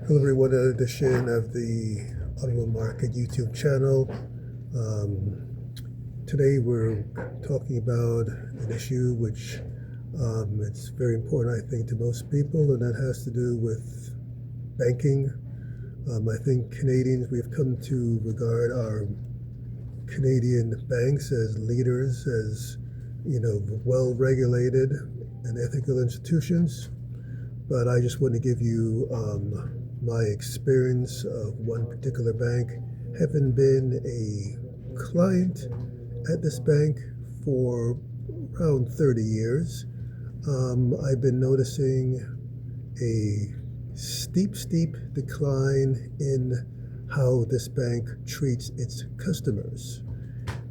Hello everyone, another edition of the Automobile Market YouTube channel. Today we're talking about an issue which it's very important, I think, to most people, and that has to do with banking. I think Canadians, we've come to regard our Canadian banks as leaders, as well-regulated and ethical institutions. But I just want to give you my experience of one particular bank. Having been a client at this bank for around 30 years, I've been noticing a steep decline in how this bank treats its customers,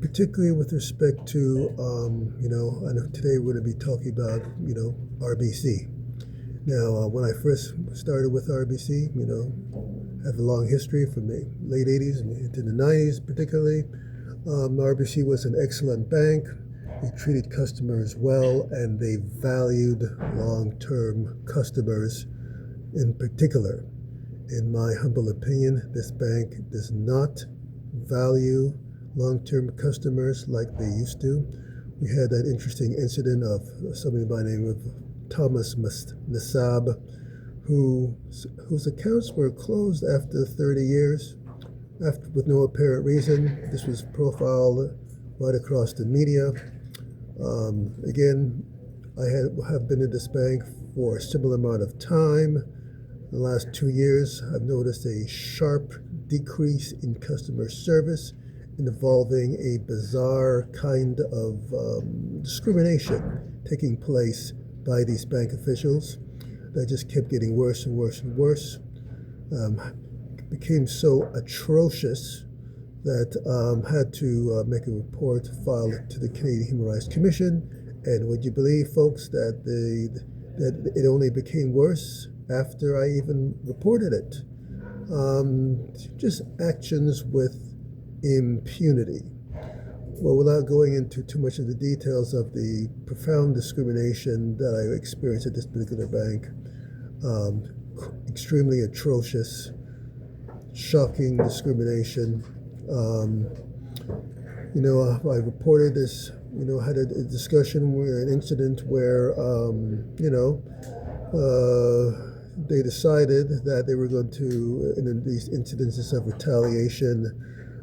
particularly with respect to, I know today we're going to be talking about, RBC. Now, when I first started with RBC, have a long history from the late 80s and into the 90s particularly. RBC was an excellent bank. They treated customers well, and they valued long-term customers in particular. In my humble opinion, this bank does not value long-term customers like they used to. We had that interesting incident of somebody by the name of Thomas Nassab, whose accounts were closed after 30 years, with no apparent reason. This was profiled right across the media. Again, I have been in this bank for a similar amount of time. In the last 2 years, I've noticed a sharp decrease in customer service involving a bizarre kind of discrimination taking place by these bank officials that just kept getting worse and worse and worse. Became so atrocious that had to make a report filed to the Canadian Human Rights Commission. And would you believe, folks, that it only became worse after I even reported it? Just actions with impunity. Well, without going into too much of the details of the profound discrimination that I experienced at this particular bank, extremely atrocious, shocking discrimination. I reported this, had a discussion, an incident where, they decided that they were going to, in these incidences of retaliation,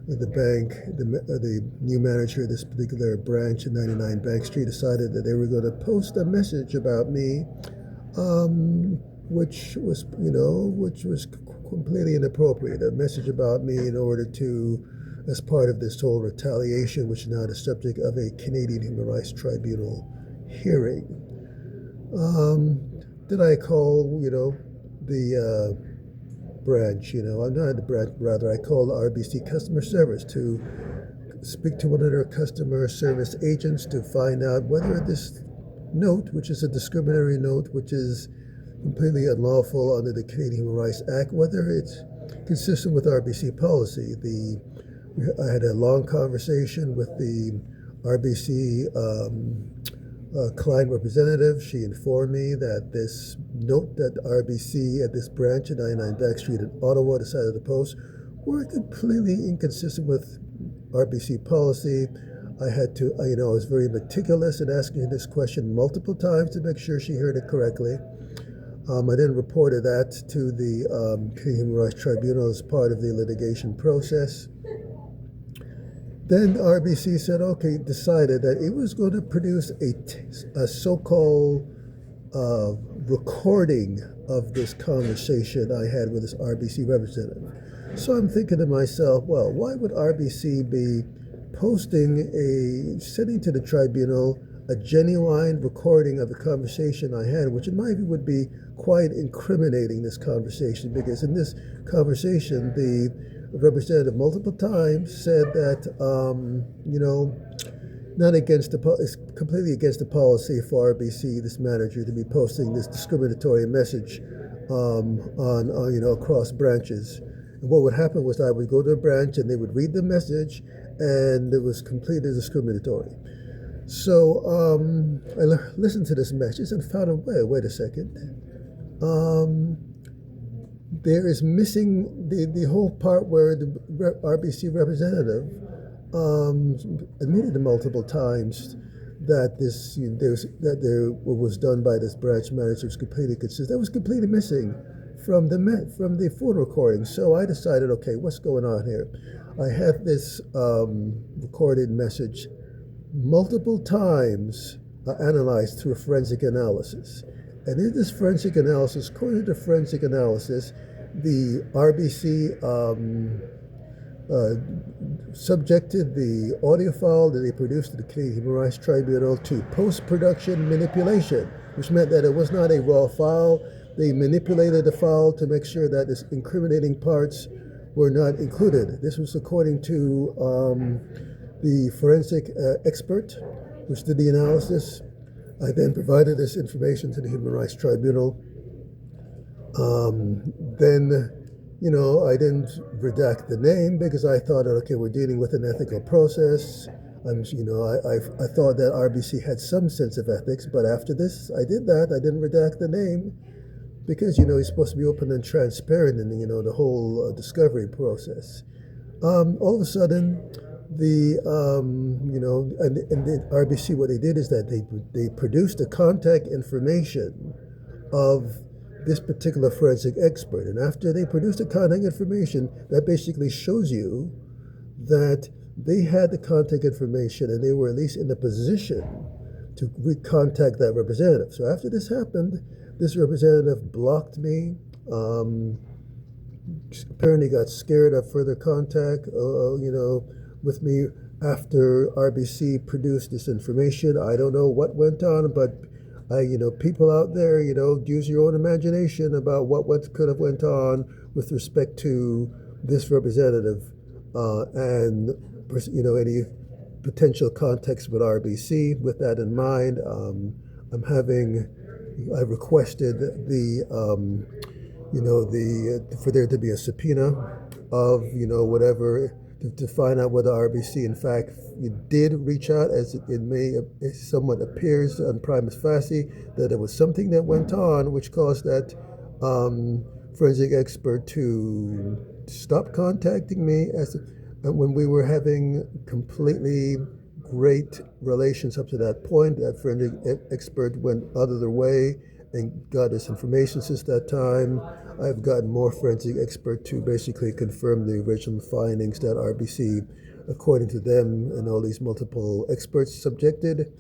the bank, the new manager of this particular branch in 99 Bank Street decided that they were going to post a message about me, which was completely inappropriate. A message about me in order to, as part of this whole retaliation, which is now the subject of a Canadian Human Rights Tribunal hearing. Did I call, the branch, I'm not the branch, rather I called RBC customer service to speak to one of their customer service agents to find out whether this note, which is a discriminatory note, which is completely unlawful under the Canadian Human Rights Act, whether it's consistent with RBC policy. I had a long conversation with the RBC client representative. She informed me that this note that RBC at this branch at 99 Back Street in Ottawa decided to post were completely inconsistent with RBC policy. I had to, I was very meticulous in asking her this question multiple times to make sure she heard it correctly. I then reported that to the Canadian Human Rights Tribunal as part of the litigation process. Then RBC said, decided that it was going to produce a so-called recording of this conversation I had with this RBC representative. So I'm thinking to myself, well, why would RBC be sending to the tribunal a genuine recording of the conversation I had, which in my view would be quite incriminating, this conversation, because in this conversation, the representative multiple times said that, it's completely against the policy for RBC, this manager, to be posting this discriminatory message across branches. And what would happen was I would go to a branch and they would read the message, and it was completely discriminatory. So I listened to this message and found out, wait a second. there is missing the whole part where the RBC representative admitted multiple times that what was done by this branch manager was completely consistent. That was completely missing from the phone recording. So I decided, okay, what's going on here? I had this recorded message multiple times analyzed through a forensic analysis. And in this forensic analysis, according to forensic analysis, the RBC subjected the audio file that they produced to the Canadian Human Rights Tribunal to post-production manipulation, which meant that it was not a raw file. They manipulated the file to make sure that its incriminating parts were not included. This was according to the forensic expert, which did the analysis. I then provided this information to the Human Rights Tribunal. I didn't redact the name because I thought, okay, we're dealing with an ethical process. I thought that RBC had some sense of ethics, but after this, I did that. I didn't redact the name because, it's supposed to be open and transparent in, the whole discovery process. All of a sudden, the RBC, what they did is that they produced the contact information of this particular forensic expert. And after they produced the contact information, that basically shows you that they had the contact information and they were at least in the position to recontact that representative. So after this happened, this representative blocked me, apparently got scared of further contact, with me after RBC produced this information. I don't know what went on, but people out there, use your own imagination about what could have went on with respect to this representative and any potential context with RBC. With that in mind, I requested for there to be a subpoena of whatever to find out whether RBC in fact did reach out, as it somewhat appears on prima facie that there was something that went on which caused that forensic expert to stop contacting me when we were having completely great relations up to that point. That forensic expert went out of their way and got us information. Since that time, I've gotten more forensic expert to basically confirm the original findings that RBC, according to them and all these multiple experts, subjected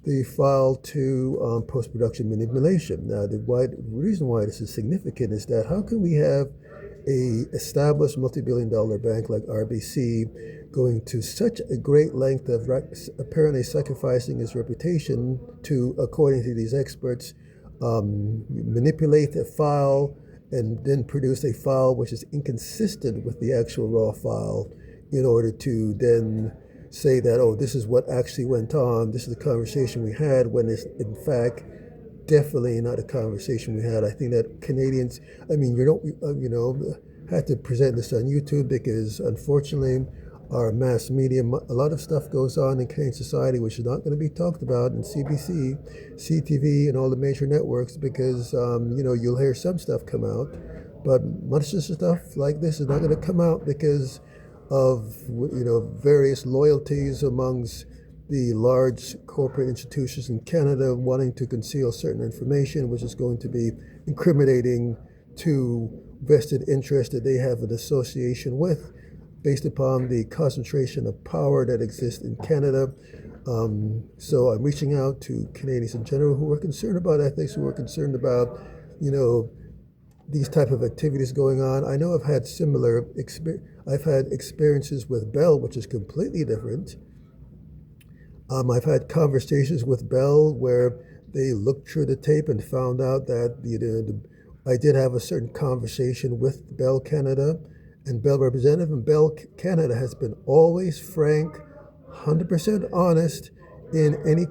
the file to post-production manipulation. Now, the reason why this is significant is that how can we have a established multi-billion-dollar bank like RBC going to such a great length of apparently sacrificing its reputation to, according to these experts, manipulate a file and then produce a file which is inconsistent with the actual raw file in order to then say that, oh, this is what actually went on, this is the conversation we had, when it's in fact definitely not a conversation we had. I think that Canadians, had to present this on YouTube because unfortunately our mass media, a lot of stuff goes on in Canadian society which is not going to be talked about in CBC, CTV, and all the major networks because, you'll hear some stuff come out, but much of stuff like this is not going to come out because of, various loyalties amongst the large corporate institutions in Canada wanting to conceal certain information, which is going to be incriminating to vested interests that they have an association with, based upon the concentration of power that exists in Canada. So I'm reaching out to Canadians in general who are concerned about ethics, who are concerned about, these type of activities going on. I know I've had experiences with Bell, which is completely different. I've had conversations with Bell where they looked through the tape and found out that I did have a certain conversation with Bell Canada and Bell representative, and Bell Canada has been always frank, 100% honest in any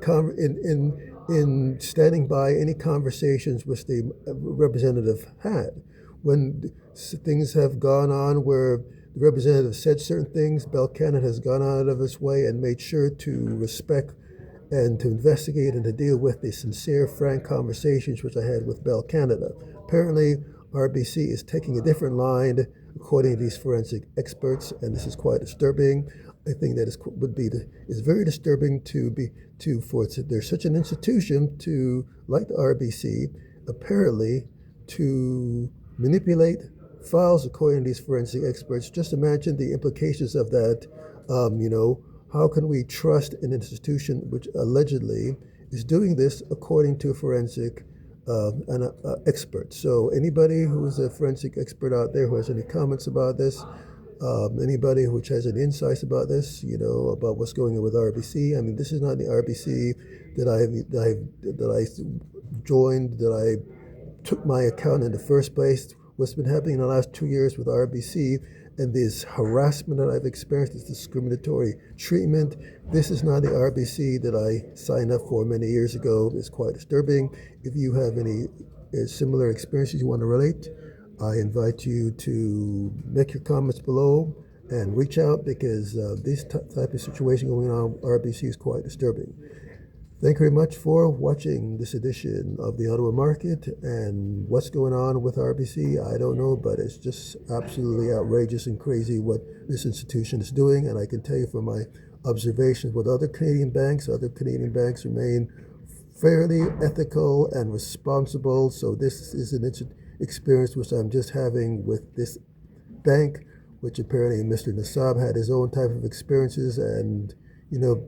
in standing by any conversations which the representative had. When things have gone on where the representative said certain things, Bell Canada has gone out of its way and made sure to respect and to investigate and to deal with the sincere, frank conversations which I had with Bell Canada. Apparently, RBC is taking a different line according to these forensic experts, and this is quite disturbing. I think that is very disturbing for there's such an institution to, like the RBC, apparently to manipulate files according to these forensic experts. Just imagine the implications of that. How can we trust an institution which allegedly is doing this according to a forensic expert? So anybody who is a forensic expert out there who has any comments about this, anybody which has any insights about this, about what's going on with RBC. I mean, this is not the RBC that I joined, that I took my account in the first place. What's been happening in the last 2 years with RBC and this harassment that I've experienced, this discriminatory treatment, this is not the RBC that I signed up for many years ago. It's quite disturbing. If you have any similar experiences you want to relate, I invite you to make your comments below and reach out, because this type of situation going on RBC is quite disturbing. Thank you very much for watching this edition of the Ottawa Market. And what's going on with RBC, I don't know, but it's just absolutely outrageous and crazy what this institution is doing. And I can tell you from my observations with other Canadian banks remain fairly ethical and responsible. So this is an experience which I'm just having with this bank, which apparently Mr. Nassab had his own type of experiences. And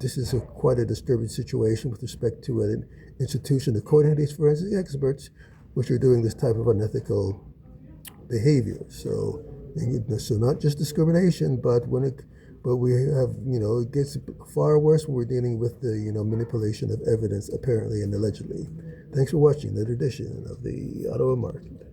this is quite a disturbing situation with respect to an institution, according to these forensic experts, which are doing this type of unethical behavior. So not just discrimination, but we have, it gets far worse when we're dealing with the, manipulation of evidence, apparently and allegedly. Thanks for watching another edition of the Ottawa Market.